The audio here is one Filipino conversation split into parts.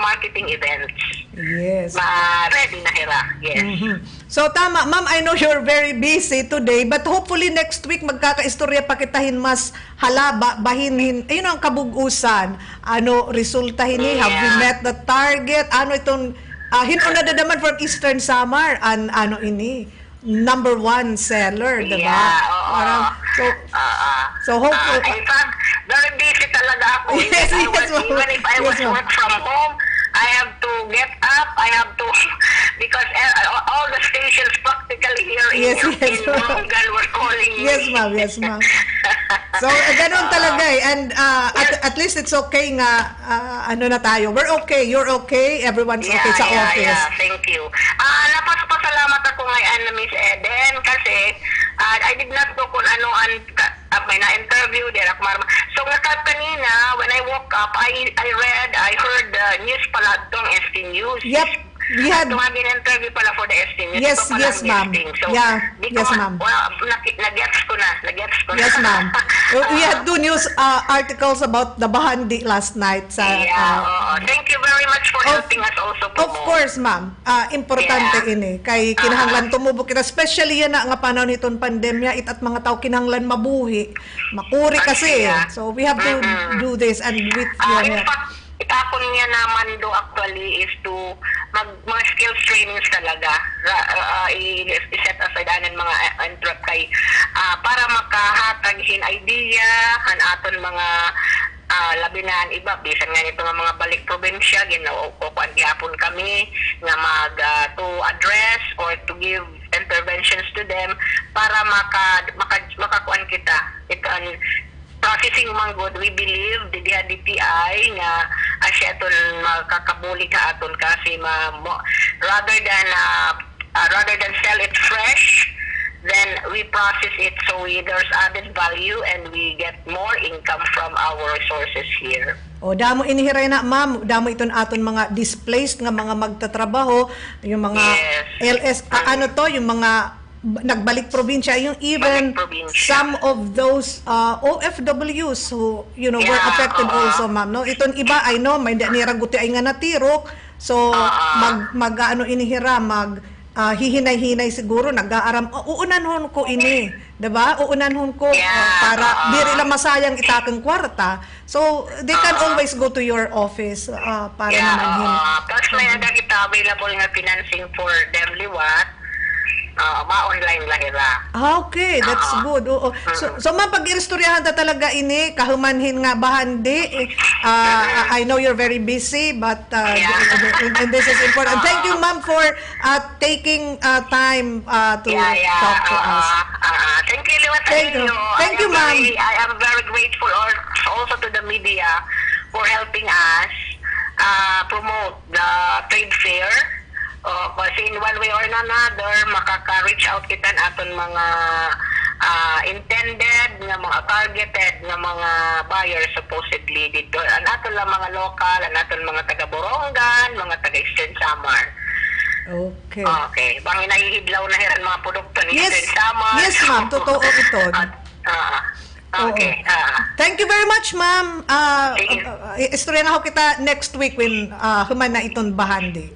marketing events. Yes. Ready na hira. Yes. So tama, ma'am, I know you're very busy today, but hopefully next week magkakaistorya pa kitahin mas halaba, bahinhin, ayun ang kabugusan. Ano, resulta hini, have we met the target? Ano itong, hinuna na naman from Eastern Samar, ano ini, #1 seller, diba? Yeah, so hopefully, in fact, very busy talaga ako. Yes, Even if I was work from home, I have to get up, because all the stations practically here in Morongan were calling me. Yes, ma'am. So, ganun talaga eh. And at least it's okay nga, ano na tayo. We're okay, you're okay, everyone's okay sa office. Yeah, thank you. Napasalamat ako ngayon na Miss Eden kasi I did not know kung ano may na-interview din ako. So, kanina, when I woke up, I heard the news pala itong ST News. Yep. We had interview pala for the ST News. Yes, ma'am. So, yes, ma'am. Nag-gets ko na. Yes, ma'am. We had 2 news articles about the Bahandi last night. Thank you very much for helping us also promote. Of course, ma'am. Importante ini. Kay kinahanglan tumubo kita. Especially yan nga panahon itong pandemya, at mga tao kinahanglan mabuhi. Makuri kasi. So, we have to do this and with in fact, itakon niya naman do actually is to mga skills trainings talaga i-set aside anan mga entrep kay para makahataghin idea han aton mga labinan iba bisan nga nito mga balik probinsya ginaukuan gyapon kami nga to address or to give interventions to them para makakuan kita processing manggod, we believe the DTI nga asya aton makakabuli ka aton kasi rather than sell it fresh, then we process it so there's added value and we get more income from our resources here. O damo inihiray na ma'am, damo iton aton mga displaced nga mga magtatrabaho, yung mga yung mga nagbalik probinsya, yung even some of those OFWs who were affected also, ma'am, no? Iton iba I know may niraguti ay nga natirok, so hihinay-hinay siguro nag-aaram uunanhon ko ini, diba? Uunanhon ko para diri lang masayang itakang kwarta, so they can always go to your office para naman plus may kita available nga financing for them liwat ma-online lahira. Okay, that's good. So ma'am, pag-irestoryahan ta talaga ini, kahumanhin nga Bahandi. I know you're very busy, but and this is important. Thank you, ma'am, for taking time to talk to us. Thank you, Liwat. Thank you, ma'am. I am very grateful also to the media for helping us promote the trade fair. Kasi in one way or another, makaka-reach out kita aton mga intended, nga mga targeted, nga mga buyers supposedly dito. Aton lang mga local, aton mga taga-Borongan, mga taga-Eastern Samar. Okay. Okay. Bangin nahihidlaw na hiran mga produkto ni Eastern Samar. Yes, ma'am. Totoo ito. Okay. Thank you very much, ma'am. Istorya na ako kita next week when human na itong Bahandi.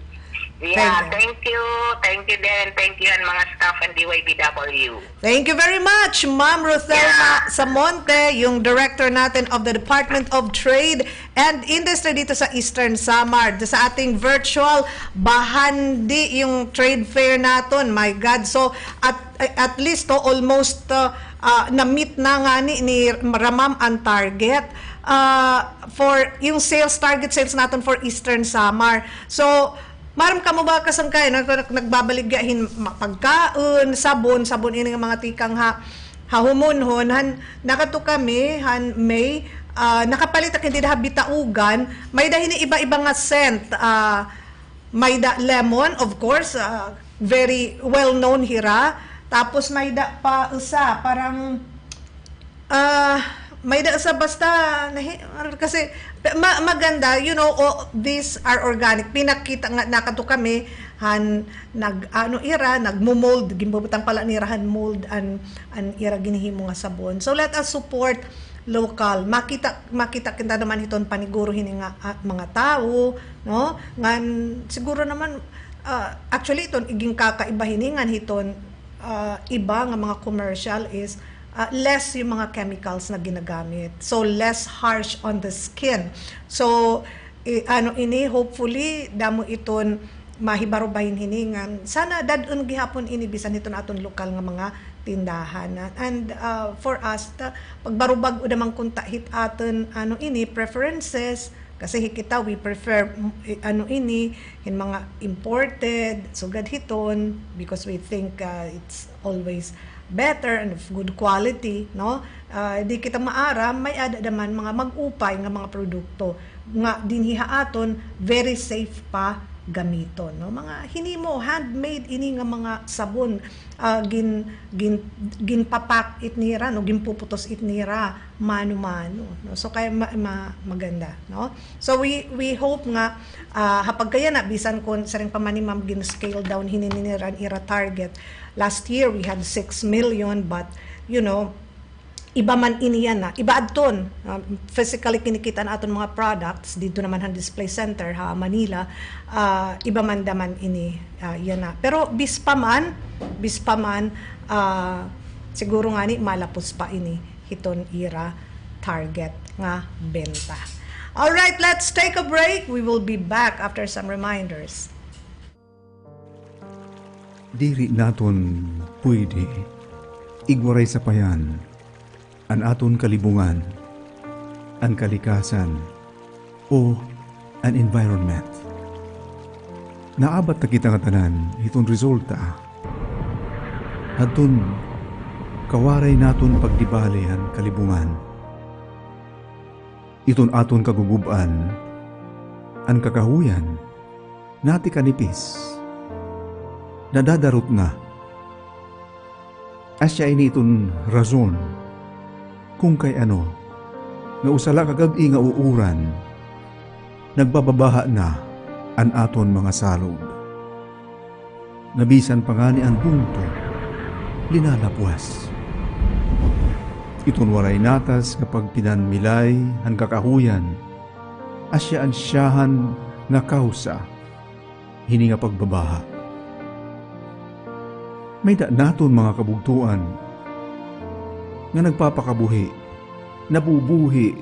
Yeah, thank you. Thank you din. Thank you and mga staff and DYBW. Thank you very much, Ma'am Rothelma Samonte, yung director natin of the Department of Trade and Industry dito sa Eastern Samar. Sa ating virtual Bahandi yung trade fair natin. My God. So, at least almost na-meet na nga ni Ramam ang target for yung target sales natin for Eastern Samar. So, maram ka mo ba kasangkay nagbabaligyahin pagkaon, sabon ini nga mga tikang hahumonhon nakato kami May nakapalit ak hindi habitaugan may dahini iba-iba nga scent may da lemon of course very well known hira, tapos may da pa usa parang may da sa basta kasi maganda, these are organic. Pinakita nga nakato kami nagmo-mold, gimbutang pala nirahan mold an ira ginihimo nga sabon. So let us support local. Makita kita naman hiton paniguro hini nga mga tao, no? Ngan siguro naman actually iton iging kakaiba hiningan hiton iba nga mga commercial is less yung mga chemicals na ginagamit. So less harsh on the skin. So ini hopefully damo iton mahibarubahin hiningan. Sana dadun gihapon ini bisan iton aton lokal nga mga tindahan. And for us pagbarubag udamang kunta hit aton ini preferences kasi kita we prefer ini in mga imported sugad hiton because we think it's always better and of good quality, no? Di kita maaram may ada naman mga mag-upay nga mga produkto nga dinhiha aton very safe pa gamiton, no? Mga hinimo handmade ini nga mga sabon ginpapak itnira, no? Ginpuputos itnira mano-mano, no? So kaya maganda, no? So we hope nga hapag kaya na bisan kon sa ring pamanimam gin-scale down hininiran ira target. Last year we had 6 million, but you know iba man iniyan na, iba adton physically kinikita na aton mga products dito naman ang display center Manila, iba man daman ini yan na, pero bispa man siguro nga ni malapos pa ini hiton ira target nga benta. All right, let's take a break. We will be back after some reminders. Diri naton pwede igwaray sa payan an aton kalibungan, an kalikasan, o an environment. Naabat na kita nga tanan itong resulta. Aton kawaray naton pagdibali an kalibungan. Iton aton kaguguban, an kakahuyan, nati kanipis. Nadadarot na. Asya ini iton rason kung kay ano, nga usala kagag-i nga uuran, nagbababaha na an aton mga salog. Nabisan pa nga ni ang bunto, linalapwas. Iton waray natas kapag pinanmilay ang kakahuyan, asya ansyahan nga kausa, hini nga pagbabaha. May da naton mga kabugtuan, nga nagpapakabuhi, nabubuhi,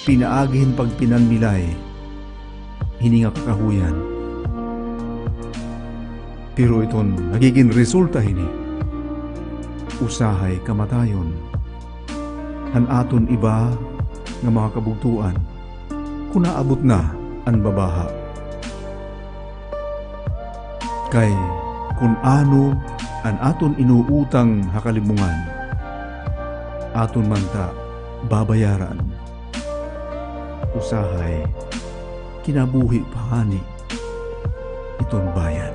pinaagihin pag pinanmilay, hininga kakahuyan. Pero iton nagiging resulta hini, usahay kamatayon, han aton iba nga mga kabugtuan, kung naabot na ang babaha. Kay kung ano ang aton inuutang hakalimungan, aton manta babayaran. Usahay kinabuhi pahani iton bayan.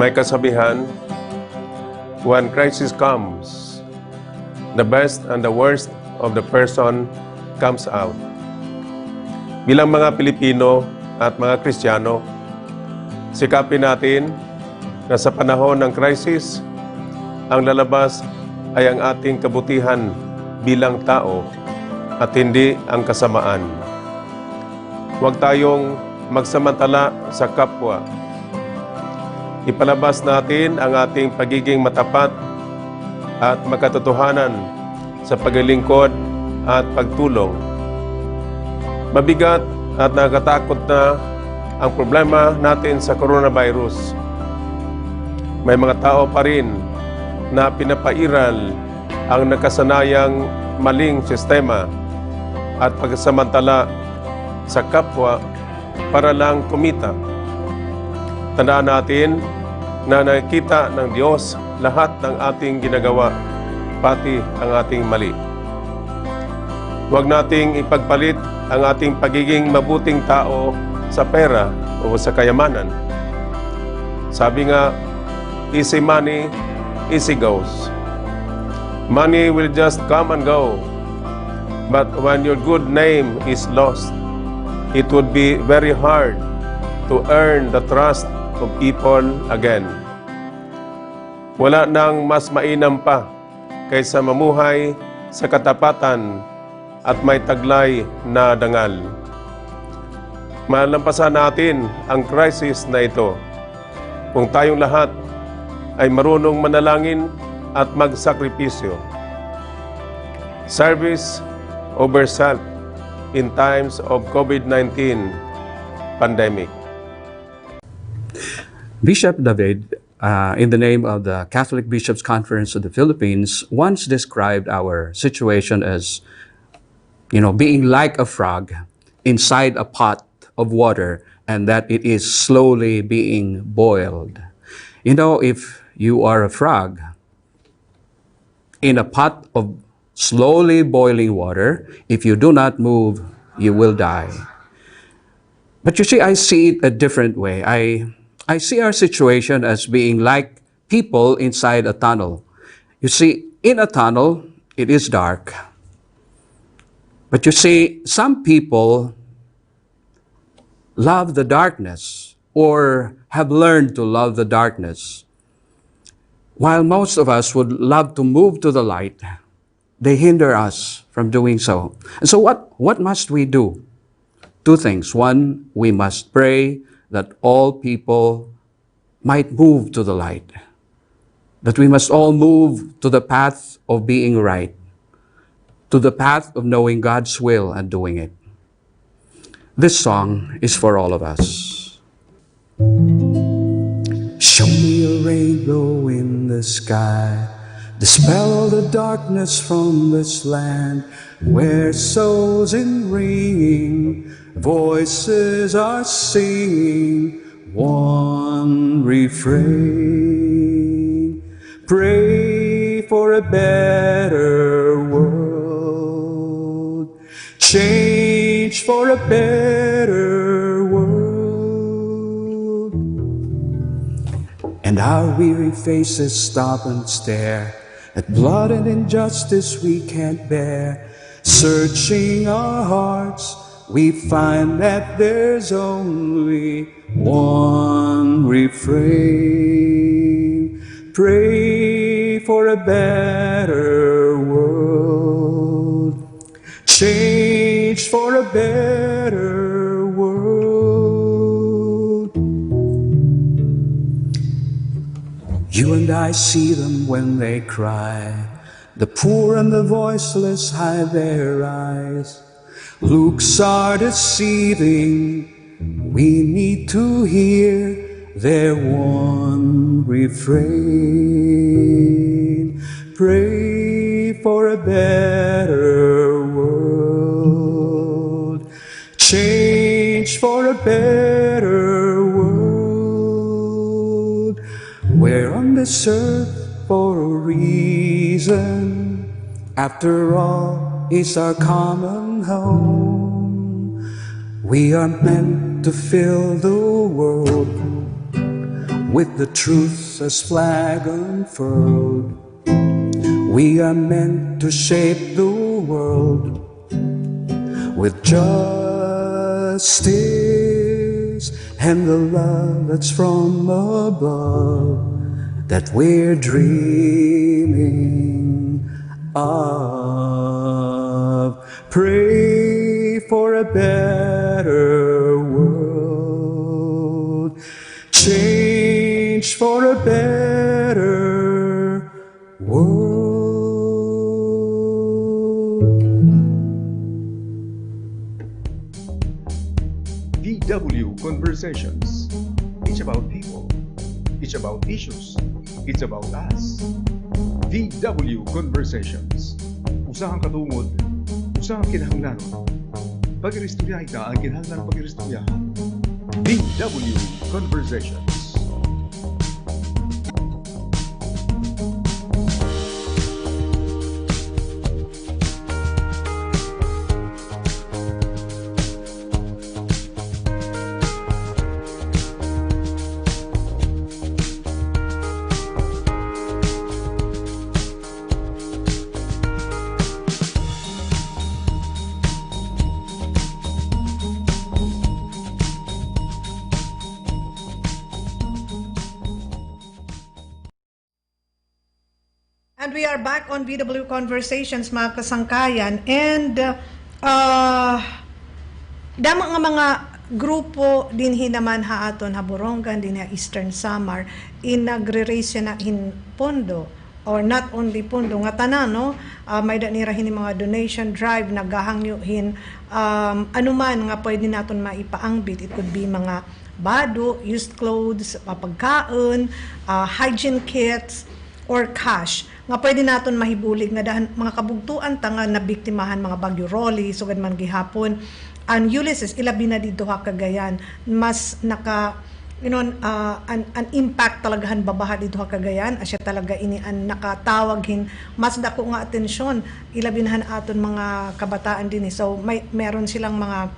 May kasabihan, when crisis comes, the best and the worst of the person comes out. Bilang mga Pilipino at mga Kristiyano, sikapin natin na sa panahon ng crisis, ang lalabas ay ang ating kabutihan bilang tao at hindi ang kasamaan. Huwag tayong magsamantala sa kapwa. Ipalabas natin ang ating pagiging matapat at makatotohanan sa paglilingkod at pagtulong. Mabigat at nakakatakot na ang problema natin sa coronavirus. May mga tao pa rin na pinapairal ang nakasanayang maling sistema at pagsamantala sa kapwa para lang kumita. Tandaan natin na nakikita ng Diyos lahat ng ating ginagawa, pati ang ating mali. Huwag nating ipagpalit ang ating pagiging mabuting tao sa pera o sa kayamanan. Sabi nga, easy money, easy goes. Money will just come and go. But when your good name is lost, it would be very hard to earn the trust of people again. Wala nang mas mainam pa kaysa mamuhay sa katapatan at may taglay na dangal. Malampasan natin ang crisis na ito kung tayong lahat ay marunong manalangin at magsakripisyo. Service over self in times of COVID-19 pandemic. Bishop David, in the name of the Catholic Bishops' Conference of the Philippines, once described our situation as, being like a frog inside a pot of water and that it is slowly being boiled. If you are a frog in a pot of slowly boiling water, if you do not move, you will die. But you see, I see it a different way. I see our situation as being like people inside a tunnel. You see, in a tunnel, it is dark. But you see, some people love the darkness or have learned to love the darkness. While most of us would love to move to the light, they hinder us from doing so. And so what must we do? Two things. One, we must pray that all people might move to the light. That we must all move to the path of being right, to the path of knowing God's will and doing it. This song is for all of us. Show me a rainbow in the sky, dispel the darkness from this land, where souls in ringing voices are singing one refrain. Pray for a better world, change for a better world. And our weary faces stop and stare at blood and injustice we can't bear. Searching our hearts, we find that there's only one refrain. Pray for a better world, change for a better world. You and I see them when they cry, the poor and the voiceless hide their eyes. Looks are deceiving, we need to hear their one refrain. Pray for a better world, change for a better world. We're on this earth for a reason, after all, is our common home. We are meant to fill the world with the truth as flag unfurled. We are meant to shape the world with justice and the love that's from above that we're dreaming of. Pray for a better world, change for a better world. VW Conversations. It's about people. It's about issues. It's about us. VW Conversations. Usahang katungod, usahang kinahanglanon. Pag-iristorya ita ang kinahanglan ng pag-iristoryahan. VW Conversations. And we are back on VW Conversations, mga kasangkayan. And dama nga mga grupo din hinaman haaton haborongan din ha Eastern Samar in nagre-raise na in pondo, or not only pondo nga tanan, no? May danirahin mga donation drive nagahangyuhin anuman nga pwede naton maipaangbit. It could be mga bado, used clothes, pagkaon, hygiene kits, or cash nga pwede naton mahibulig nga dahan mga kabugtuan tanga na biktimahan mga Bagyo Rolly sugad man gihapon and Ulysses ilabi na dito ha Cagayan mas naka an impact talagahan babaha dito ha Cagayan asya talaga ini an nakatawaghin mas dako nga atensyon ilabi na aton mga kabataan din so meron silang mga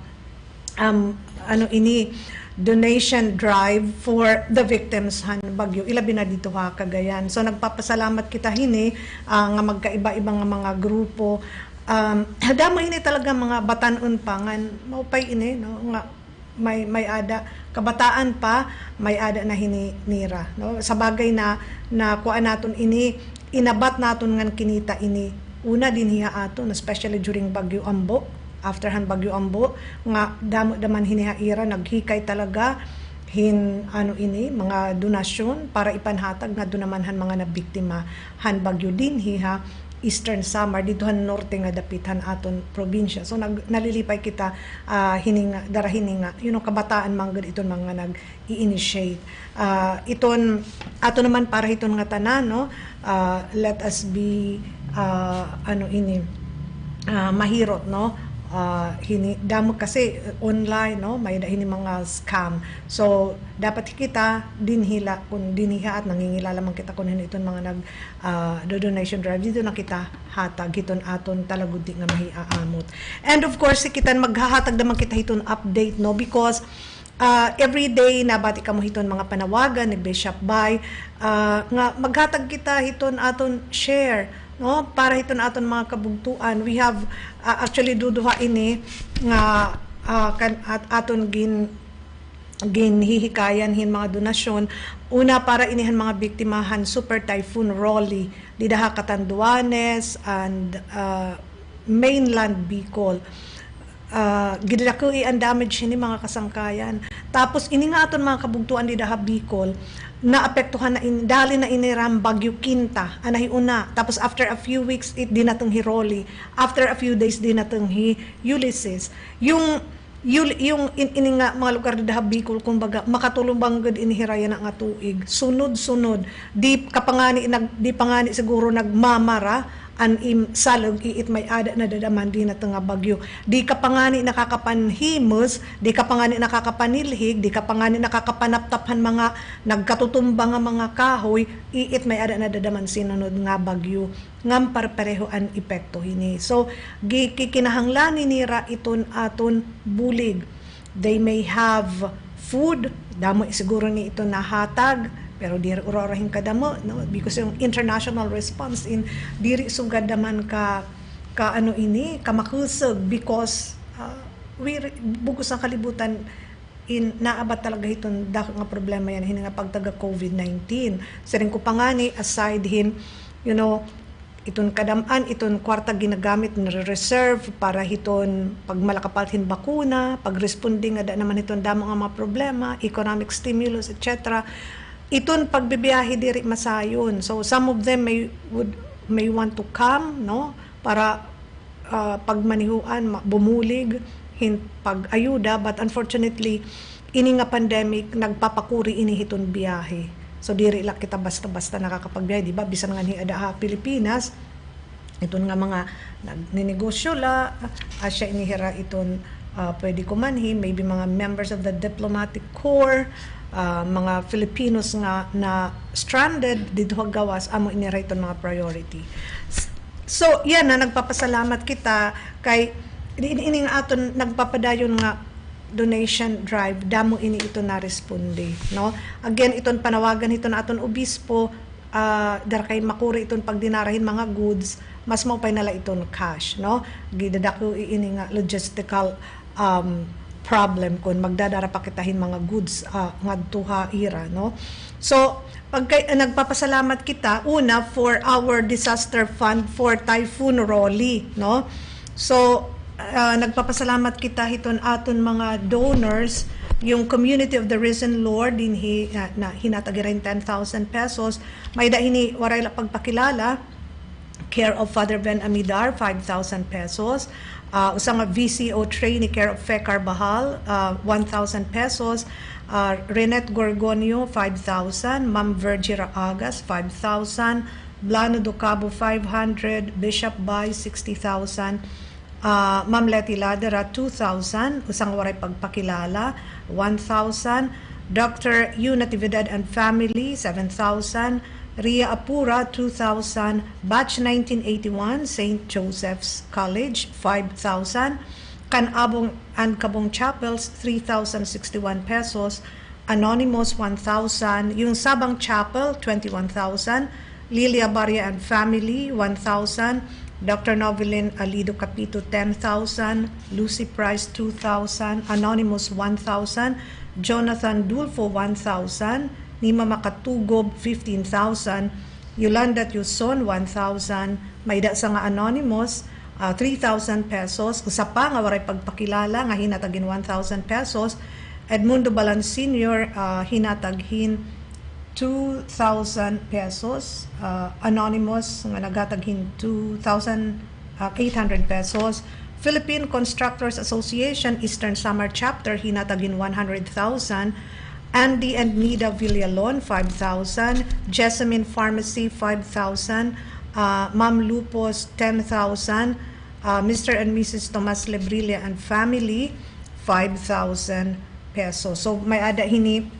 donation drive for the victims han Bagyo ilabi na dito ha Cagayan. So nagpapasalamat kita hini nga magkaiba-ibang mga grupo damo ini talaga mga batanon pangan maupay ini no nga may ada kabataan pa may ada na hininira no sa bagay na kuan naton ini inabat naton ngan kinita ini una din hiya aton especially during Bagyo Ambo. After han Bagyo Ambo nga damo daman hinihaira naghikay talaga mga donasyon para ipanhatag nga dunaman han mga nabiktima han Bagyo din hiha Eastern Samar dito han norte nga dapitan aton probinsya. So nalilipay kita hininga kabataan manggod iton mga nag-i-initiate iton ato naman para iton nga tanan no let us be mahirot no damo kasi online no may dahini mga scam so dapat kita dinhila kun diniha at nangingilala man kita kun iton mga nag donation drive dito na kita hatag hiton aton talagudi nga mahiaamot and of course kitan maghahatag naman kita hiton update no because every day nabati kamo hiton mga panawagan ni Bishop Bay nga maghatag kita hiton aton share no para hiton aton mga kabugtuan we have actually duduha ini nga aton ginhihikayan hin mga donasyon una para inihan mga biktimahan Super Typhoon Rolly didaha Catanduanes and mainland Bicol gidakui ang damage ni mga kasangkayan tapos ini nga aton mga kabugtuan didaha Bicol naapektuhan na dali na iniram Bagyo Quinta anahi una tapos after a few weeks it di natong hi Rolly after a few days di natong hi Ulysses yung ini nga mga lugar didaha Bicol kumbaga makatulong bangged inihiraya na nga tuig sunod-sunod di pangani siguro nagmamara an salog iit may ada na dadaman di na nga bagyo di kapangani nakakapanhimos di kapangani nakakapanilhig di kapangani nakakapanaptaphan mga nagkatutumba nga mga kahoy iit may ada na dadaman sinunod nga bagyo ngam parpareho an epekto hini so kikinahanglan nira iton aton bulig they may have food damo siguro ni ito nahatag pero diri uraurahin kadamo, no, because yung international response in diri sugad naman ka ano ini kamakusog, because bugos ang kalibutan naabat talaga itong dako nga problema yan hini nga pagtaga COVID-19. Siring ko pangani aside iton kadaman, iton kwarta ginagamit na reserve para hiton pag malakapalhin bakuna, pag responding ada naman iton damo nga mga problema, economic stimulus, etc. Iton pagbibiyahe diri masayon. So some of them may want to come, no, para pagmanihuan, bumulig, pag-ayuda, but unfortunately ini nga pandemic nagpapakuri ini hiton biyahe. So diri la kita basta-basta nakakapagbiyahe, di ba? Bisan nga ni ada Pilipinas, iton nga mga nagninegosyo la, asya inihira iton pwede kumanhin, maybe mga members of the diplomatic corps, mga Filipinos nga na stranded dito gawas, amo inira iton mga priority. So yan na nagpapasalamat kita kay ini nga aton nagpapadayon nga donation drive, damo ini ito na responde, no? Again, iton panawagan ito na aton obispo, dar kay makuri iton pagdinarahin mga goods, mas maupay nala iton cash, no? Gidadako ini nga logistical problem kung magdadara pa kitahin mga goods ngadtuha ira, no? So nagpapasalamat kita una for our disaster fund for Typhoon Rolly, no? So nagpapasalamat kita hiton aton mga donors, yung Community of the Risen Lord din na hinatagiran 10,000 pesos, may dahini waray la pagpakilala, care of Father Ben Amidar 5,000 pesos, usang VCO trainee care of Fe Carbajal 1,000 pesos, Renette Gorgonio 5,000, Ma'am Virgie Raagas 5,000, Blano Docabo 500, Bishop Bay 60,000, Ma'am Letty Ladera 2,000, usang waray pagpakilala 1,000, Dr. Yu Natividad and Family 7,000, Ria Apura 2,000, Batch 1981 St. Joseph's College 5,000, Canabong and Cabong Chapels 3,061 pesos, Anonymous 1,000, yung Sabang Chapel 21,000, Lilia Baria and Family 1,000, Dr. Novelin Alido Capito 10,000, Lucy Price 2,000, Anonymous 1,000, Jonathan Dulfo 1,000, Nima Makatugob 15,000, Yolanda Tuson 1,000, Mayda sa nga Anonymous 3,000 pesos, usa pa nga waray pagpakilala nga hinatagin 1,000 pesos, Edmundo Balan Sr. Hinataghin 2,000 pesos, Anonymous nga nagataghin 2,800 pesos, Philippine Constructors Association Eastern Samar Chapter hinatagin 100,000, Andy and Nida Villalon 5,000, Jessamine Pharmacy 5,000, Ma'am Lupos 10,000, Mr. and Mrs. Tomas Lebrilla and Family 5,000 pesos. So may ada hini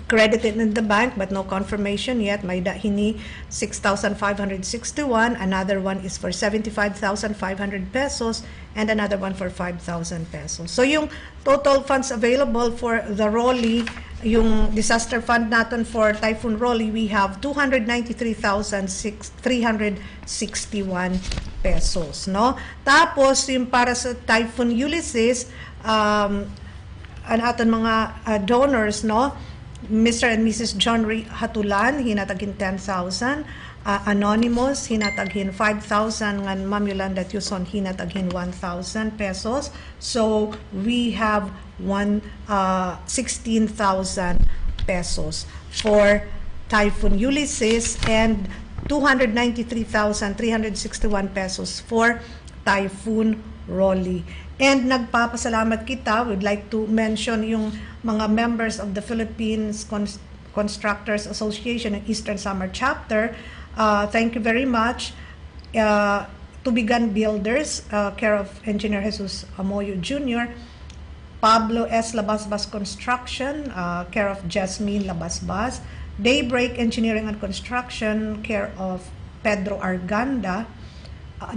credited in the bank but no confirmation yet. May da hini 6,561, another one is for 75,500 pesos, and another one for 5,000 pesos. So yung total funds available for the Rolly, yung disaster fund natin for Typhoon Rolly, we have 293,361 pesos, no? Tapos yung para sa Typhoon Ulysses, ang aton mga donors, no? Mr. and Mrs. John Ray Hatulan, hinatagin 10,000. Anonymous, hinataghin 5,000. Ngan Ma'am Yolanda Tuson, hinataghin 1,000 pesos. So, we have 16,000 pesos for Typhoon Ulysses and 293,361 pesos for Typhoon Rolly. And nagpapasalamat kita, we'd like to mention yung mga members of the Philippines Constructors Association and Eastern Samar Chapter. Thank you very much. Tubigan Builders, care of Engineer Jesus Amoyo Jr., Pablo S. Labasbas Construction, care of Jasmine Labasbas, Daybreak Engineering and Construction, care of Pedro Arganda,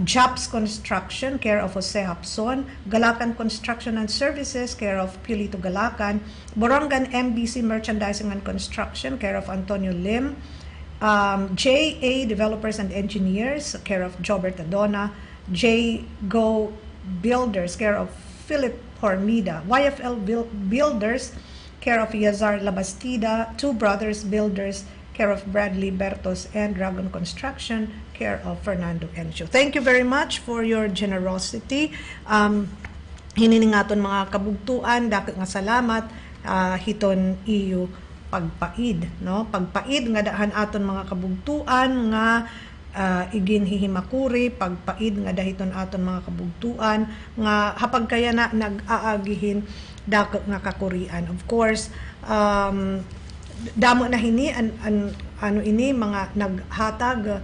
Japs Construction, care of Jose Hapson, Galacan Construction and Services, care of Pulito Galacan, Borongan MBC Merchandising and Construction, care of Antonio Lim, JA Developers and Engineers, care of Jobert Adona, J Go Builders, care of Philip Hormida, YFL Builders, care of Yazar Labastida, Two Brothers Builders, care of Bradley Bertos, and Dragon Construction, care of Fernando Encio. Thank you very much for your generosity. Hininingaton mga kabugtuan, dako nga salamat, hiton iyo pagpaid, no? Pagpaid nga dahan aton mga kabugtuan nga igin hihimakuri, pagpaid nga dahiton aton mga kabugtuan nga hapag kaya na nag-aagihin dako nga kakurian. Of course, damo na hini ano ini mga naghatag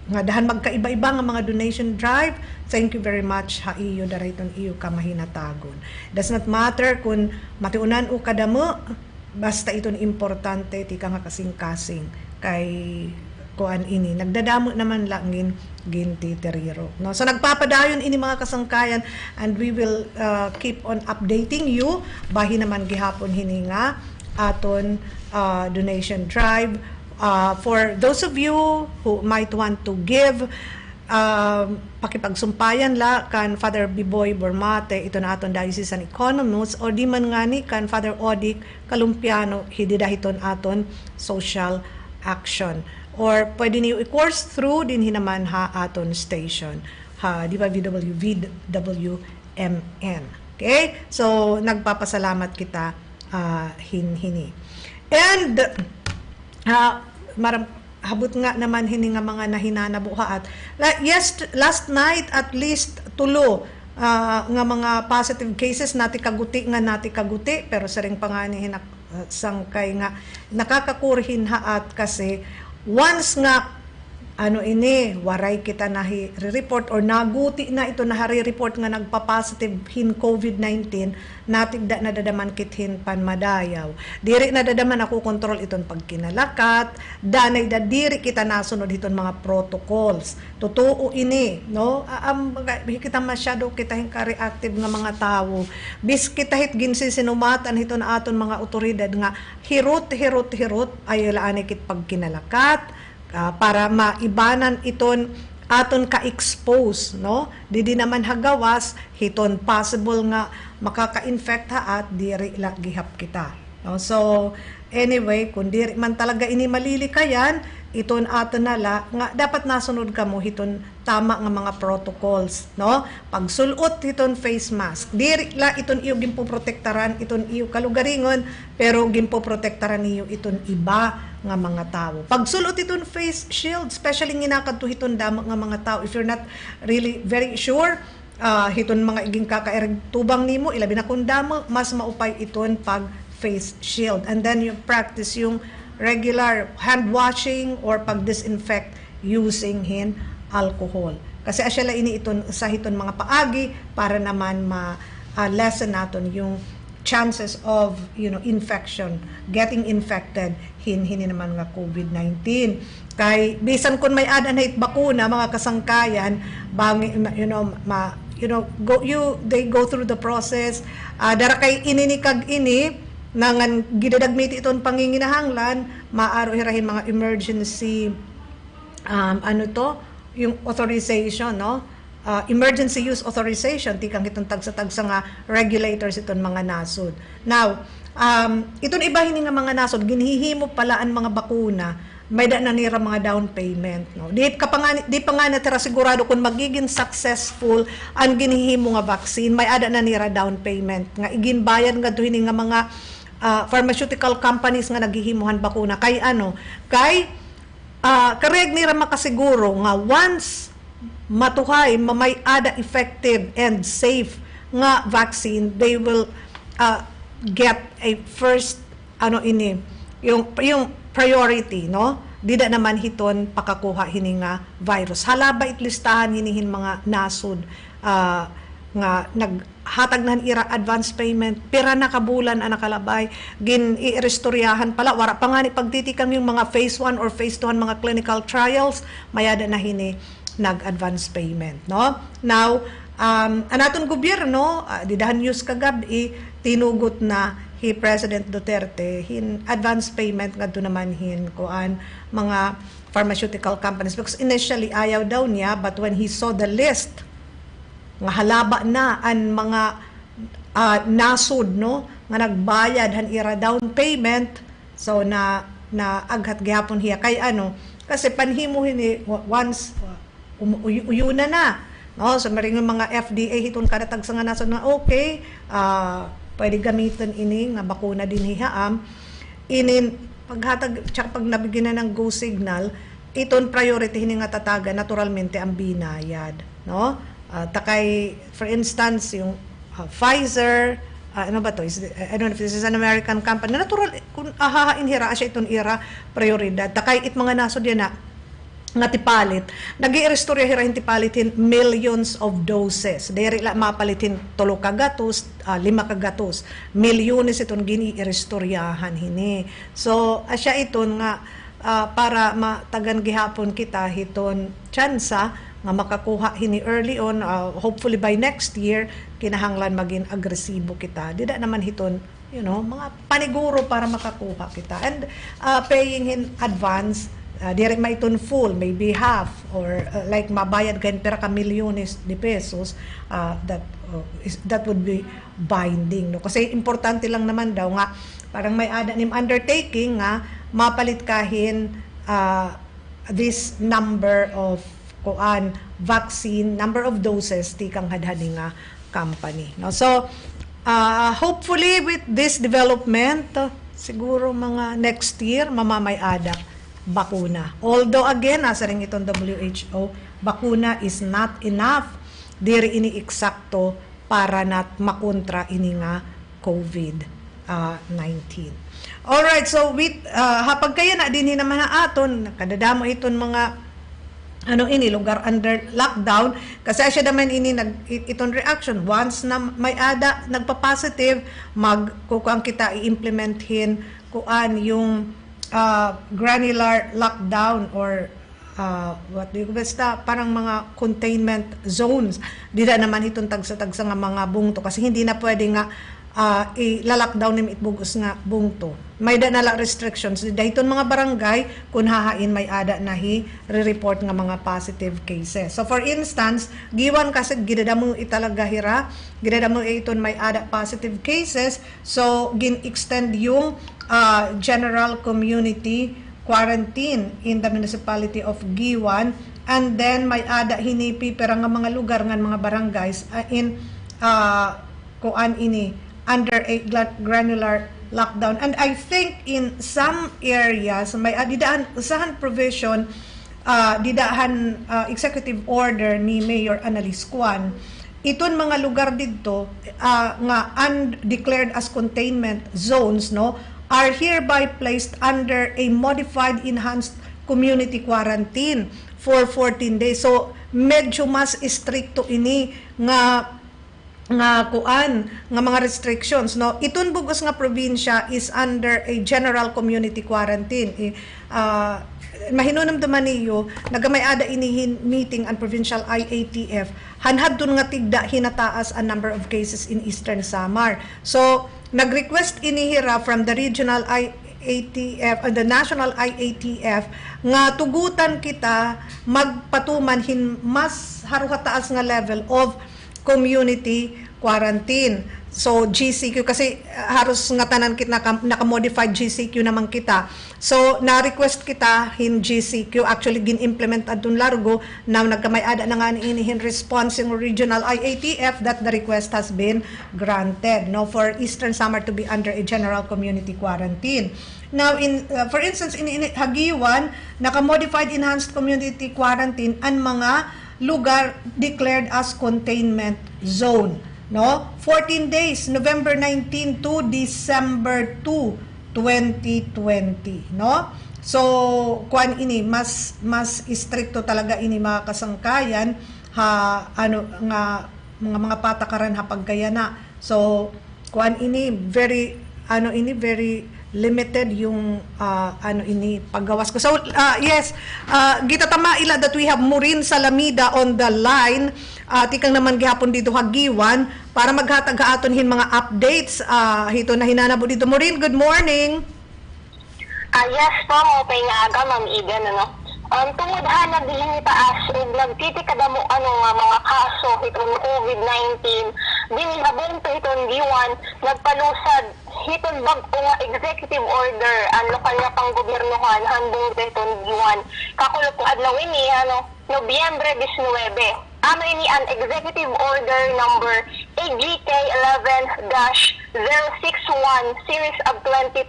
nga dahan magkaiba-iba nga mga donation drive. Thank you very much ha iyo dariton iyo ka mahinatagon. Does not matter kung matiunan o kadamo, basta iton importante ti ka nga kasing-kasing kay kuan ini nagdadamo naman lang gin titiriro, no? So nagpapadayon ini mga kasangkayan, and we will keep on updating you bahin naman gihapon hininga aton donation drive. For those of you who might want to give, pakipagsumpayan la kan Father Biboy Bormate, ito na aton diocesan economist, or di man ngani kan Father Odic Kalumpiano, hididahiton aton social action. Or pwede niyo i-course through din hinaman ha aton station, ha, di ba, VWMN. Okay? So, nagpapasalamat kita hini. And, habot nga naman hini nga mga nahinanabuha at last night at least tulo nga mga positive cases nati kaguti pero saring pangani sangkay nga nakakakurhin haat kasi once nga waray kita na report or naguti na ito na report nga nagpa-positive hin COVID-19, natigda na dadaman kithin panmadayaw. Diri na dadaman ako kontrol iton pagkinalakat, danay da diri kita nasunod iton mga protocols. Totoo ini, no? Kita masyado kita ka-reactive nga mga tao. Bis kita hit ginsisinumatan iton aton mga otoridad nga hirot ay laani kit pagkinalakat, para maibanan iton aton ka-expose, no? Di naman hagawas hiton possible nga makaka-infect ha at diri la gihap kita, no? So anyway, kung diri man talaga ini malilikayan iton aton nala nga dapat nasunod kamo hiton tama nga mga protocols, no? Pagsulot hiton face mask, diri la iton iyo gimpoprotektaran iton iyo kalugaringon, pero gimpoprotektaran niyo iton iba nga mga tao. Pagsulot iton face shield, especially ginakadto hiton damo nga mga tao, if you're not really very sure, hiton mga iging kakairag tubang nimo, ilabi na kung damo, mas maupay iton pag face shield. And then you practice yung regular hand washing or pag disinfect using alcohol. Kasi asya ini iton sa hiton mga paagi para naman lessen naton yung chances of infection, getting infected hini naman nga COVID-19. Kay bisan kun may adan hit bakuna mga kasangkayan, they go through the process, dara kay ininikag ini nangan gidadagmiti iton panginginahanglan, maaro hirahin mga emergency yung authorization, no? Emergency use authorization, tikang itong tagsa-tagsa nga regulators iton mga nasod. Now, iton iba hini nga mga nasod, ginhihimo pala ang mga bakuna, may da na nira mga down payment, no? Di pa nga natira sigurado kung magiging successful ang ginhihimo nga vaccine, may ada na nira down payment nga iginbayad nga duhini nga mga pharmaceutical companies nga naghihimuhan bakuna kay kareg nira makasiguro nga once matuhay mamay ada effective and safe nga vaccine, they will get a first yung priority, no? Dida naman hiton pakakuha hini nga virus. Halaba itlistahan hinihin mga nasod nga naghatag na ira advance payment, pira na kabulan ang nakalabay, i-restoryahan pala, wara pa nga ni pagtitikan yung mga phase 1 or phase 2 mga clinical trials, mayada na hini nag-advance payment, no? Now, anaton gobyerno, didahan news kagabi, tinugot na President Duterte hin advance payment ngadto naman kuan mga pharmaceutical companies, because initially ayaw daw niya, but when he saw the list nga halaba na ang mga nasud, no, nga nagbayad han ira down payment, so na aghat gihapon hiya kay kasi panhimo hini once uyuna na, no, so maring mga FDA hiton kadatag sa nga nasud nga okay, pwede gamitin ini nga bakuna din hihaam inin paghatag tsaka pag nabigyan na ng go signal, iton priority hini nga tataga naturalmente ang binayad, no? Takay for instance yung Pfizer, ano ba to? I don't know if this is an American company. Natural kung ahahain hira siya iton ira prioridad. Takay it mga nasod yan na nga tipalit, nag-i-restore hirahin tipalitin millions of doses. Dere la mapalitin 3 ka gatos, 5 ka gatos. Milyones iton gini-i-restoryahan hini. So, asya iton nga para matagan gihapon kita hiton tsansa nga makakuha hini early on, hopefully by next year kinahanglan maging agresibo kita. Dida naman hiton mga paniguro para makakuha kita. And paying in advance, direct maiton full, maybe half, or like mabayad kain pera ka milyones de pesos, that would be binding, no? Kasi importante lang naman daw nga parang may ada nim undertaking nga mapalit kahin this number of vaccine, number of doses tikang hadhani nga company, no? So hopefully with this development, siguro mga next year mamamay-ada bakuna. Although again, nasa rin itong WHO, bakuna is not enough. Diri ini eksakto para nat makontra ini nga COVID-19. Alright, so with hapag kaya na din naman na aton, kadadamo iton mga lugar under lockdown, kasi siya naman ini iton reaction once na may ada nagpa-positive, magkukuang kita i-implementhin kuan yung granular lockdown or basta parang mga containment zones. Dida naman itong tagsa-tagsa nga mga bungto, kasi hindi na pwede nga i-lockdown nim itbugos nga bungto. May danala restrictions dahil mga barangay kung hahain may ada na re-report nga mga positive cases. So for instance, giwan kasi gidadamo italaga hira, gidadamo iton may ada positive cases, so gin-extend yung general community quarantine in the municipality of Giwan, and then may ada hinipi pero nga mga lugar nga mga barangays in kuan ini under a granular lockdown. And I think in some areas may didahan usahan provision, didahan executive order ni Mayor Annalise Cuan, iton mga lugar dito nga undeclared as containment zones, no, are hereby placed under a modified enhanced community quarantine for 14 days. So medyo mas stricto ini nga kuan nga mga restrictions, no. Iton bugos nga probinsya is under a general community quarantine. Mahinunam naman niyo nagamay ada inihin meeting ang provincial IATF, hanhad dun nga tigda hinataas ang number of cases in Eastern Samar. So nag-request inihira from the regional IATF and the national IATF nga tugutan kita magpatuman mas haruhataas nga level of community quarantine. So GCQ kasi haros nga tanan kita naka-modified GCQ naman kita. So na-request kita hin GCQ, actually gin-implement adun largo na nagkamay ada na nga inihin response yung regional IATF that the request has been granted, no, for Eastern Samar to be under a general community quarantine. Now in for instance in Hagiwan, naka-modified enhanced community quarantine ang mga lugar declared as containment zone, no, 14 days, November 19 to December 2, 2020, no. So kuan ini mas stricto talaga ini mga kasangkayan nga mga patakaran hapag kaya na. So kuan ini very limited yung ano ini paggawas ko. So yes, gitatama ila that we have Murin Salamida on the line. Tikang naman gihapon dito hagiwan para maghatag aton hin mga updates hito na hinanabo dito. Murin, good morning. Yes po, okay nga aga, Ma'am Eden, ano? Tungod ha, nagdihin taas, nagtitikada mo nga mga kaso hitong COVID-19, dinihabong to hitong D1, nagpalusad hitong bago nga executive order ang lokal na panggobernuhan handong to hitong D1. Kakulog ko adlawin ni, Nobyembre 19. Ano ini an executive order number AGK 11-061 series of 2020.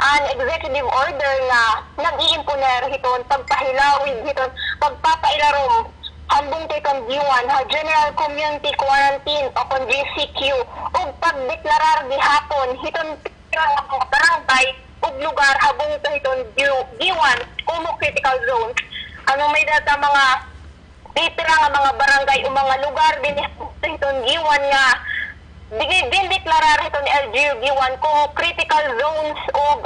An executive order na nag-iimponer hiton pagpahilawid hiton pagpapailarom hambong titon D1 ha General Community Quarantine o kon GCQ ug pagdeklarar gihapon hiton mga barangay ug lugar habong hiton D1 como critical zone. Ano may data mga titira nga mga barangay o mga lugar din hiton G1 nga din deklarar hiton LGU G1 kung critical zones o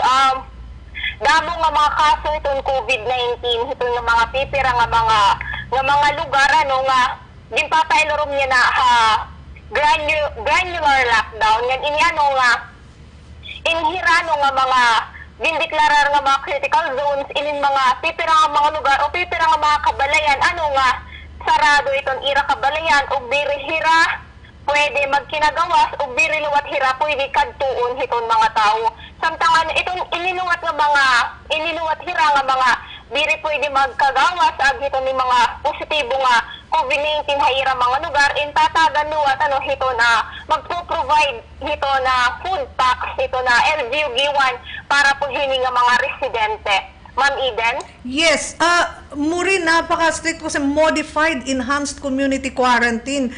damo nga mga kaso hiton COVID-19 hiton nga mga titira nga mga lugar nga ginpapailorom niya na granular lockdown yan ini nga inhirano nga mga dindeklarar nga mga critical zones inin mga titira nga mga lugar o titira nga mga kabalayan nga sarado itong ira kabalayan o birihira pwede magkinagawas o biriluwat hira pwede kadtuon hiton mga tao. Samtangan itong iniluwat hira nga mga biri pwede magkagawas ag hiton ni mga positibo nga COVID-19 haira mga lugar in tatagan luwat hito na magpo-provide hito na food packs hito na LGU G1 para po hini nga mga residente. Ma'am Eden? Yes, Murin, napaka-strict po sa modified enhanced community quarantine.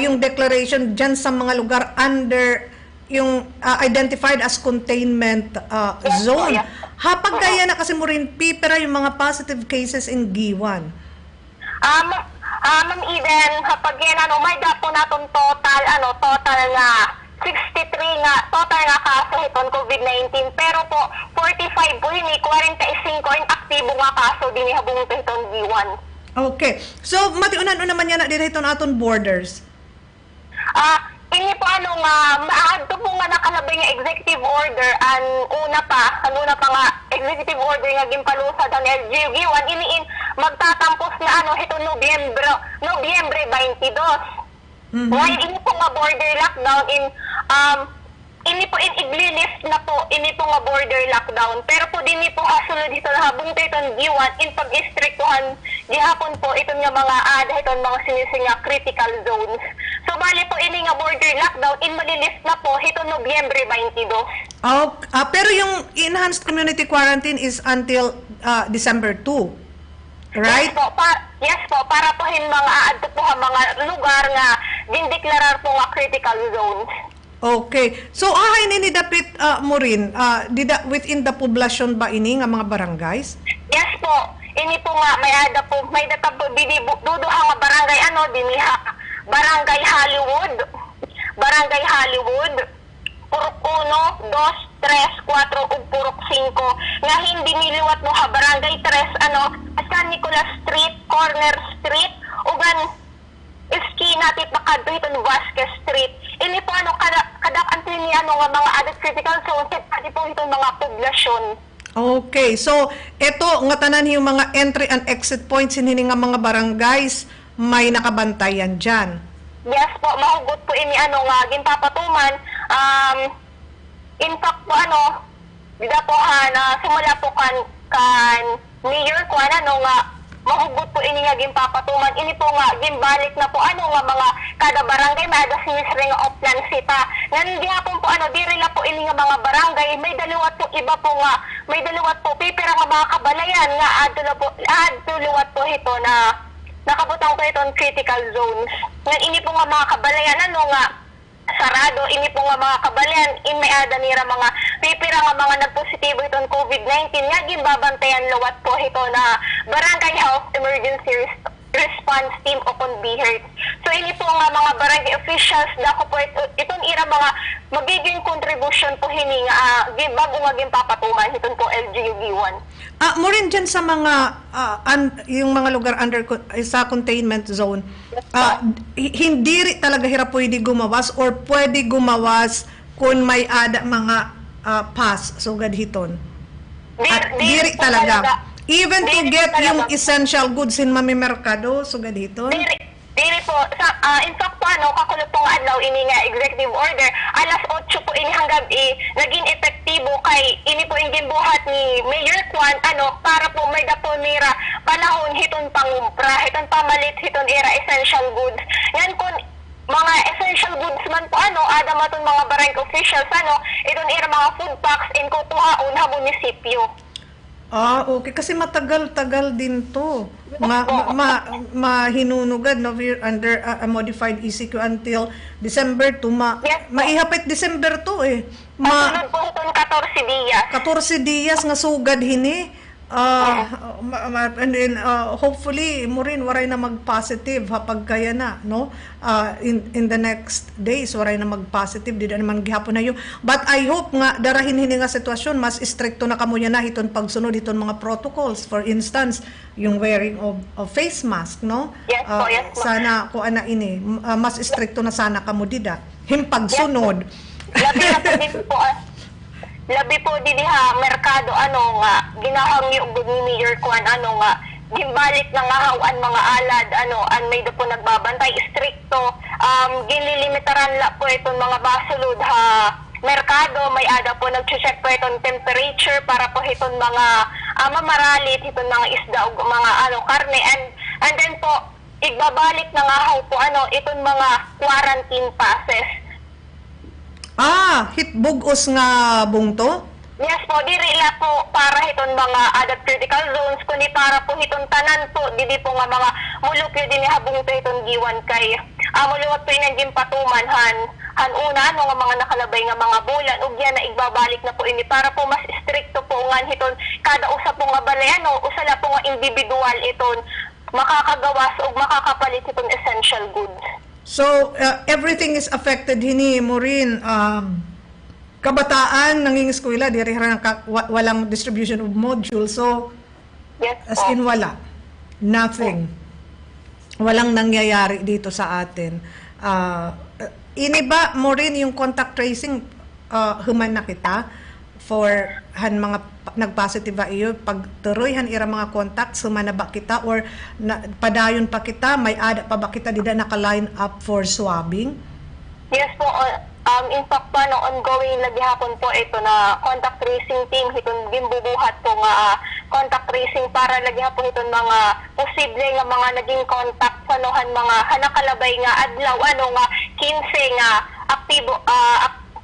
Yung declaration dyan sa mga lugar under yung identified as containment zone. Hapag kaya na kasi Murin, pipera yung mga positive cases in G1. Ma'am Eden, kapag yan, may dapo natin total nga 63 nga total nga kaso hiton COVID-19 pero po 45 po hini 45 in aktibo nga kaso din habong hiton G1. Okay. So matiunan naman yan na dito hiton aton borders. Ini po nga maadto po nga nakalabay nga executive order ang una pa nga executive order nga gimpalusad ang LGU G1 iniin magtatampos na hiton Nobyembre 22. While ini po nga border lockdown ini po iglilist na po ini po nga border lockdown pero po din po hasulod dito na habong iton G1 in pag-istriktuhan gihapon po iton nga mga iton mga sinisinga critical zones. So bali po ini nga border lockdown in malilist na po ito Nobyembre 22. Pero yung enhanced community quarantine is until December 2. Right? Yes po, para po mga aadto po mga lugar nga dindeklarar po nga critical zones. Okay. So ahay ni dapit mo rin within the population ba ini nga mga barangays? Yes po. Ini po nga may data po duduha nga barangay dinhi Barangay Hollywood, Purok 1, 2, 3, 4 ug Purok 5 nga hindi niliwat mo Barangay 3 San Nicolas Street, Corner Street ugan iskina tipakadto hiton Vasquez Street. Ini po kadak ni nga mga added critical zones pati po itong mga poblasyon. Okay. So ito nga tanan yung mga entry and exit points hindi nga mga barangays may nakabantayan dyan. Yes po, mahugot po ini nga ginpapatuman. In fact po dida po sumula po kan mayor ko nga mahugot po ini nga ginpapatuman. Ini po nga gimbalik na po nga mga kada barangay may ada sinisre nga oplan sita. Nga gihapon po diri la po ini nga mga barangay may daliwat po iba po nga may daliwat po pipira nga mga kabalayan nga adto liwat po ito na nakabutang po itong critical zones. Nga ini po nga mga kabalayan nga sarado, ini po nga mga kabalayan may ada nira mga pipira nga mga nagpositibo itong COVID-19 nga ginbabantayan luwat po ito na Barangay Health Emergency Response Team o kon BHERT. So ini po nga mga barangay officials dako po itong ira mga magiging contribution po hini nga bago nga ginpapatuman hiton po LGU Giwan. Mo rin dyan sa mga, yung mga lugar under sa containment zone, hindi rin talaga hirap pwede gumawas or pwede gumawas kung may ada mga pass, sugad hiton. Diri po talaga. Even to Diri get talaga. yung essential goods in mamimerkado, sugad hiton. Dili po in fact po kakulot po nga adlaw ini nga executive order alas 8 po ini hanggang naging epektibo kay ini po yung ginbuhat ni Mayor Kwan para po may dapo nira panahon hiton pangumpra hiton pamalit hiton era essential goods yan kun mga essential goods man po ada maton mga barangay officials iton era mga food packs in kutuhaon ha munisipyo. Okay. Kasi matagal-tagal din to. Mahinunugad, no? We're under a modified ECQ until December 2. Yes, po. Maihapit December 2 eh. Sunod po itong 14 dias. 14 días nga sugad hini. And then hopefully mo rin waray na mag-positive hapag kaya na, no? In the next days waray na mag-positive di naman gihapon na yun. But I hope nga darahin hini nga sitwasyon mas stricto na kamo na hiton pagsunod hiton mga protocols. For instance, yung wearing of face mask, no? Yes po, yes po. Sana ko ana ini mas stricto na sana kamo dida. Himpagsunod. Labi na po din po labi po din ha merkado nga ginahangyo ug ni Mayor Kwan nga gimbalik na nga hawan mga alad an may do po nagbabantay stricto ginlilimitaran la po itong mga basulod ha merkado may ada po nag-check po itong temperature para po itong mga mamaralit itong mga isda ug mga karne and then po igbabalik na nga haw po itong mga quarantine passes. Hitbugos nga bungto? Yes po, diri la po para hiton mga adat critical zones kundi para po hiton tanan po dili po nga mga mulukyo din habung to hiton giwan kay muluwat po inang gimpatuman han una nga mga nakalabay nga mga bulan ug yan na igbabalik na po ini para po mas stricto po nga hiton kada usa po nga balay usa la po nga individual iton makakagawas ug makakapalit hiton essential goods. So, everything is affected hini mo rin. Kabataan nanging eskwela diri walang distribution of modules. So, yes, as in wala. Nothing. Walang nangyayari dito sa atin. Ini ba mo rin yung contact tracing human na kita for mga nag-positive ba iyo pag turoy ira mga contacts humana ba kita or padayon pa kita may ada pa ba kita dida naka-line up for swabbing? Yes po, in fact pa ongoing lagi hapon po ito na contact tracing team hiton gimbubuhat po nga contact tracing para lagi hapon iton mga posible nga mga naging contact sa mga hanakalabay nga adlaw nga 15 nga aktibo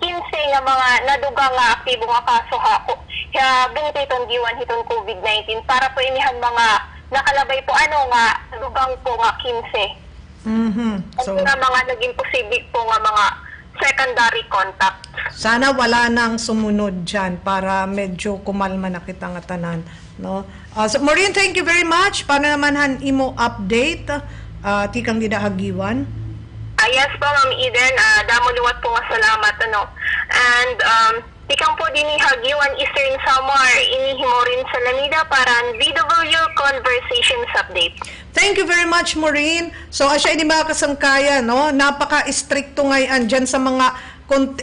15 nga mga naduga nga aktibo nga kaso kaya bunto itong giwan hiton COVID-19 para po inihan mga nakalabay po nga nadugang po nga 15. So, na mga naging posible po nga mga secondary contact. Sana wala nang sumunod dyan para medyo kumalma na kita nga tanan. No? So Maureen, thank you very much. Paano naman imo update? Tikang didahagiwan. Yes po, Ma'am Eden. Damo luwat po nga salamat. And tikang po din hagiwan Eastern Samar inihimo rin sa Lamida para ang VW Conversations Update. Thank you very much, Maureen. So, asya ini mga kasangkaya, no? Napaka-stricto ngayon dyan sa mga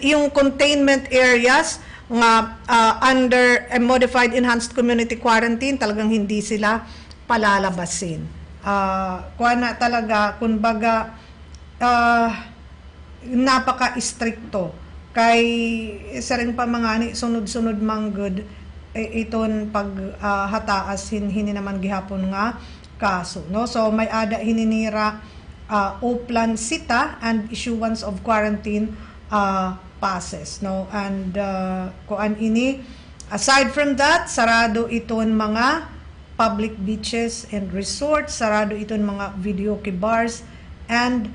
yung containment areas nga under a modified enhanced community quarantine, talagang hindi sila palalabasin. Kuha na talaga, kumbaga, napaka-stricto. Kay isa rin pa mga sunod-sunod manggod, iton paghataas, hindi naman gihapon nga kaso, no? So may ada hininira Oplan Sita and issuance of quarantine passes, no? And kuan ini aside from that, sarado iton mga public beaches and resorts, sarado iton mga videoke bars and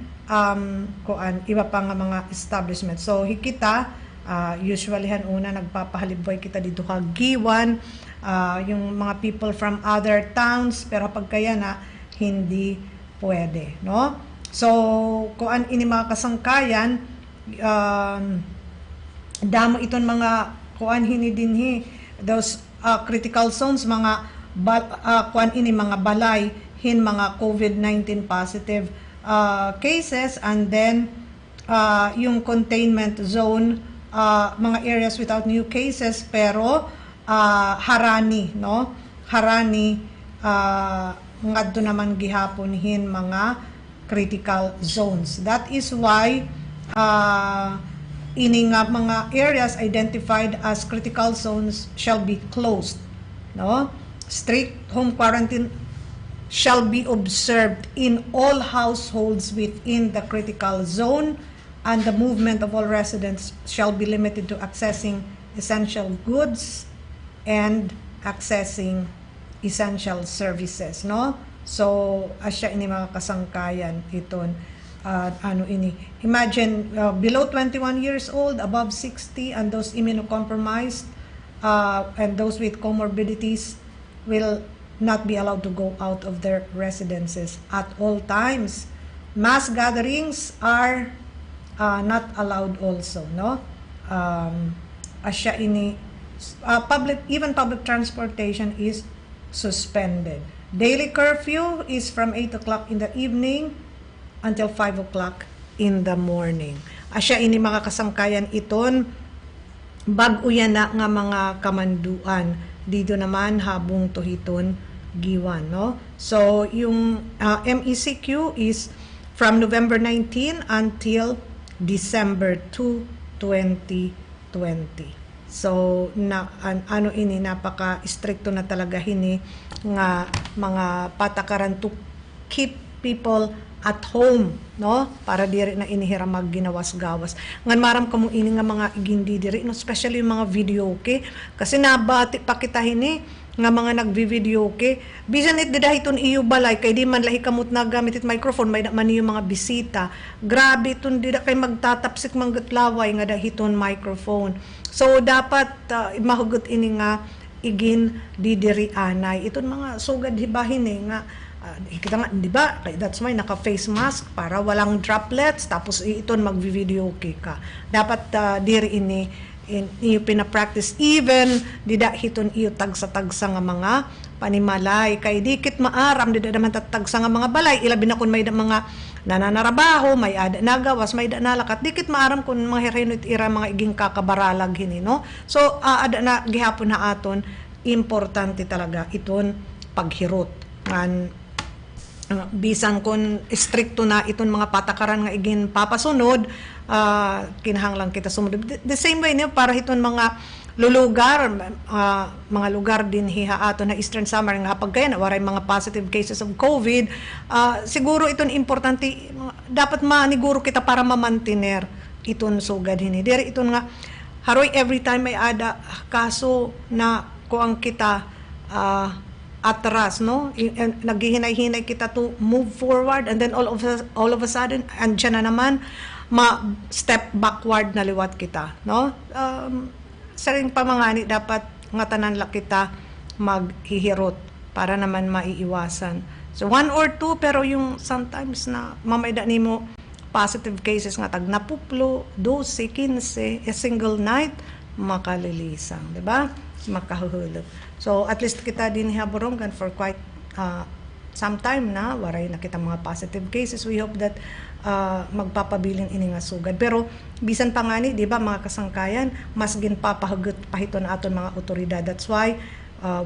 kuan iba pa nga mga establishment. So hikita usually una nagpapahalibay kita dito Giwan, yung mga people from other towns, pero pag kaya na hindi pwede, no? So kuan ini mga kasangkayan, damo iton mga kuan hini dinhi those critical zones, mga kuan ini mga balay hin mga COVID-19 positive cases, and then yung containment zone, mga areas without new cases pero harani, no? Harani ngadto naman gihapon hin mga critical zones. That is why ini nga mga areas identified as critical zones shall be closed, no? Strict home quarantine shall be observed in all households within the critical zone, and the movement of all residents shall be limited to accessing essential goods and accessing essential services, no? So asya ini mga kasangkayan iton. Ano ini, imagine below 21 years old, above 60, and those immunocompromised and those with comorbidities will not be allowed to go out of their residences at all times. Mass gatherings are not allowed also, no? Asya ini, even public transportation is suspended. Daily curfew is from 8 o'clock in the evening until 5 o'clock in the morning. Asya ini mga kasangkayan iton, bag-o yan na nga mga kamanduan. Dito naman habong tuhiton giwan, no? So yung MECQ is from November 19 until December 2, 2020. So ano ini, napaka-stricto na talaga hini nga mga patakaran to keep people at home, no? Para diri na inihiram magginawas-gawas. Ngan maram kamo ini nga mga igindi diri, no? Especially yung mga video, okay? Kasi nabati pa kita hini nga mga nagvi-video, okay? Bisan it didahiton iyo balay kay di man lahi kamot na gamit it microphone, may man yung mga bisita. Grabe iton dida kay magtatapsik manggatlaway nga dahiton microphone. So dapat mahugot ini nga igin didiri anay. Iton mga sugad hibahin nga kita nga, di ba? That's why naka-face mask para walang droplets, tapos iton mag-video okay ka. Dapat diri ini iyo pina-practice, even dida hiton iyo tagsa-tagsa nga mga panimalay, kay dikit maaram dida naman tagsa nga mga balay, ilabi na kun may mga nananarabaho, may ada nagawas, may da nalakat, dikit maaram kun mga hirinit ira mga iging kakabaralag hini, no? So ada na gihapon na aton, importante talaga iton paghirot ngan bisan kun stricto na iton mga patakaran nga igin papasunod, kinahanglan kita sumunod. The same way niya para iton mga lulugar, mga lugar din hiha ato na Eastern Samar nga pagkaya na waray mga positive cases of COVID, siguro iton importante, dapat maniguro kita para mamantiner iton sugad hini. Diri iton nga haroy every time may ada kaso na kuang kita atras, no? Naghihinay-hinay kita to move forward, and then all of a sudden andyan na naman step backward na liwat kita, no? Sa ring pamangani dapat nga tanan la kita maghihirot para naman maiiwasan. So 1 or 2, pero yung sometimes na mamayda nimo positive cases nga tag napuplo 12, 15 a single night makalilisang, di ba? Makahuhulog. So at least kita din haborongan for quite some time na waray na kita mga positive cases. We hope that magpapabiling ini nga sugad. Pero bisan pa nga ni, di ba mga kasangkayan, mas ginpapahagot pahito na aton mga otoridad. That's why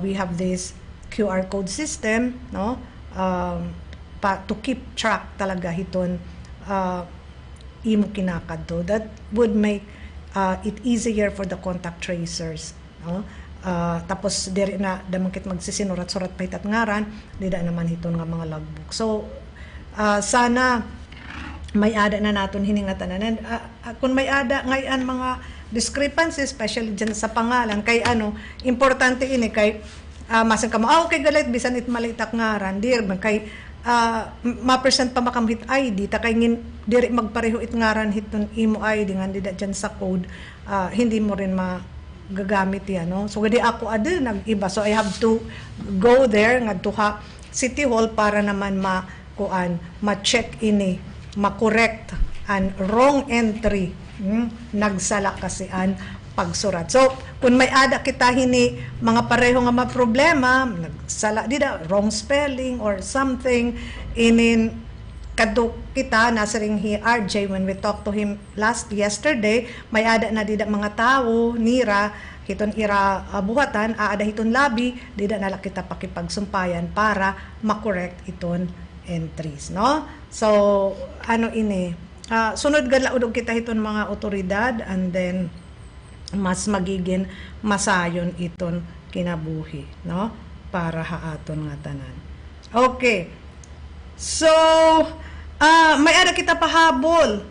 we have this QR code system, no? To keep track talaga hiton imo kinakadto. That would make it easier for the contact tracers, no? Tapos diri na damangkit magsisinurat-surat pa hitat ngaran, dida naman hiton nga mga logbook. So sana may ada na naton hiningatanan. Kung may ada ngayon mga discrepancies, especially dyan sa pangalan, kay ano, importante ini kay masan ka mo, okay galit, bisan it malitak ngaran, dir, kay ma-present pa makamhit ID, ta kay ngin, diri magpareho it ngaran hiton imo ID, nga dida dyan sa code, hindi mo rin gagamit yan, no? So gadi ako nag-iba, so I have to go there nga tuha City Hall para naman ma-check ini, ma-correct and wrong entry nagsala kasian pagsurat. So, kung may ada kita hini mga pareho nga problema, nagsala dida, wrong spelling or something, inin kadto kita nasa ring RJ when we talked to him yesterday, may ada na dida mga tao nira hiton ira buhatan, aada hiton labi, dida nala kita pakipagsumpayan para makorrect iton entries, no? So, ano ini, sunod galaudog kita hiton mga otoridad, and then mas magiging masayon iton kinabuhi, no? Para haaton nga tanan. Okay. So, may ada kita pahabol.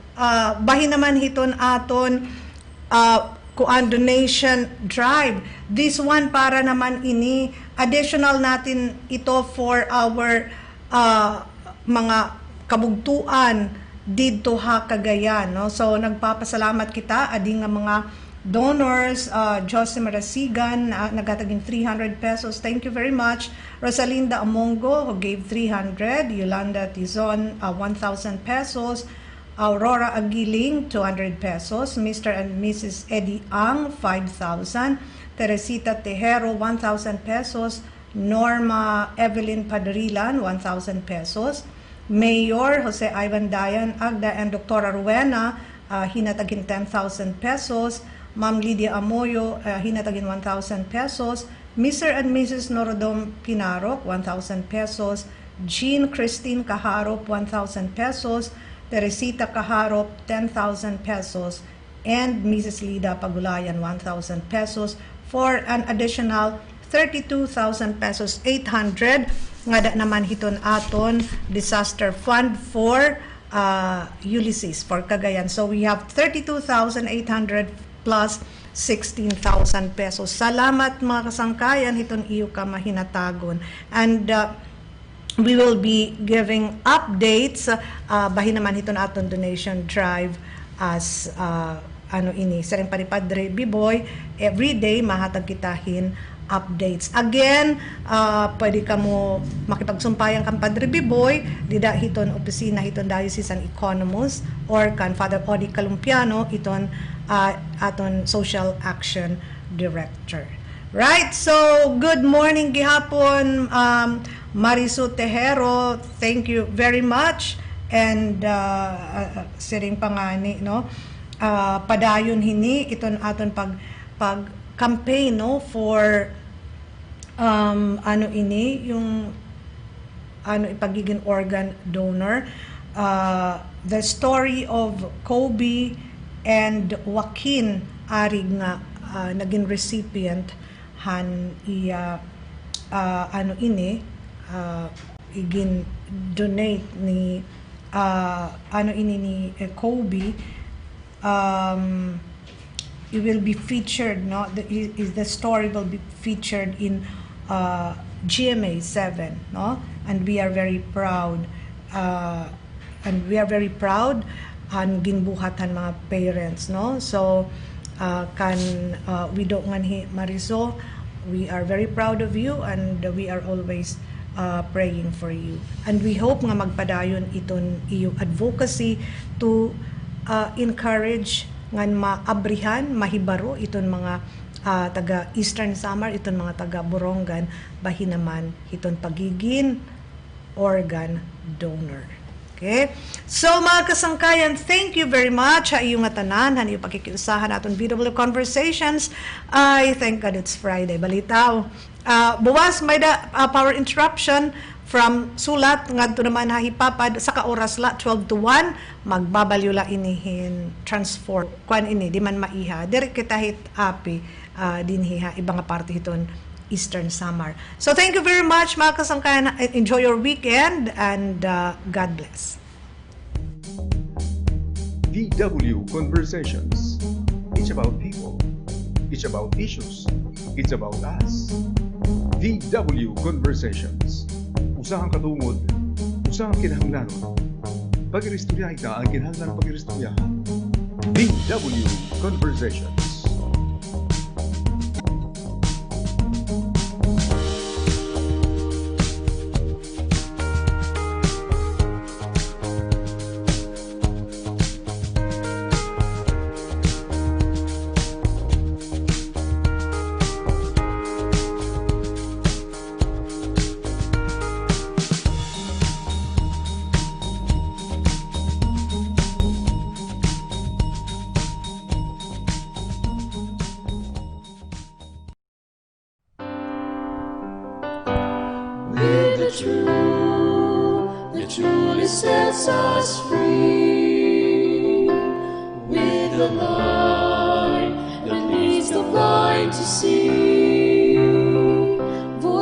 Bahin naman hiton aton kuan donation drive. This one para naman ini additional natin ito for our mga kabugtuan dito ha Cagayan, no? So nagpapasalamat kita adi nga mga donors, Jose Marasigan, nagataging 300 pesos. Thank you very much. Rosalinda Amongo, who gave 300. Yolanda Tizon, 1,000 pesos. Aurora Aguiling, 200 pesos. Mr. and Mrs. Eddie Ang, 5,000. Teresita Tejero, 1,000 pesos. Norma Evelyn Padrilan, 1,000 pesos. Mayor Jose Ivan Dayan Agda and Dr. Rowena, hinatagin 10,000 pesos. Ma'am Lydia Amoyo, hinatagin 1,000 pesos. Mr. and Mrs. Norodom Pinarok, 1,000 pesos. Jean Christine Kaharop, 1,000 pesos. Teresita Kaharop, 10,000 pesos. And Mrs. Lida Pagulayan, 1,000 pesos for an additional 32,000 pesos, 800 nga da naman hiton aton disaster fund for Ulysses for Cagayan. So we have 32,800 plus 16,000 pesos. Salamat mga kasangkayan, hiton iyo ka mahinatagon. And we will be giving updates bahin naman hiton aton donation drive as ano ini sa ring Padre Biboy, every day mahatag kitahin updates. Again, pwede ka mo makipagsumpayan kang Padre Biboy, dida hiton opisina hiton Diocesan Economist or kan Father Odi Calumpiano hiton aton Social Action Director. Right? So, good morning gihapon, Marisu Tejero. Thank you very much. And siring pangani, no? Padayon hini iton aton pag campaign, no, for ano ini yung ano ipagiging organ donor, the story of Kobe and Joaquin arig nga naging recipient han iya ano ini igin donate ni ano ini ni Kobe. It will be featured, no? The story will be featured in GMA 7, no? And we are very proud. Ang ginbuhatan mga parents, no? So we don't nganhi Mariso, we are very proud of you, and we are always praying for you. And we hope nga magpadayon iton iyo advocacy to encourage ngan maabrihan, mahibaro iton mga taga Eastern Samar, iton mga taga Borongan, bahin naman iton pagiging organ donor. Okay? So mga kasangkayan, thank you very much. Iyong tanan, iyong pakikiusahan aton BW Conversations. I thank God it's Friday. Balitaw. Buwas may power interruption from sulat ngadto naman hahipapad sa kaoras la 12 to 1 magbabalyo la inihin transform kwan ini di man maiha diri kita hit api dinhiha ibang parte hiton Eastern Samar. So thank you very much mga kasangkayan, enjoy your weekend, and God bless. DW Conversations. It's about people. It's about issues. It's about us. DW Conversations. Usahang katungod, usahang kinahanglanon. Pag-iristorya ita ang kinahanglan pag-iristoryahan. DW Conversations. the truth that truly sets us free. With the love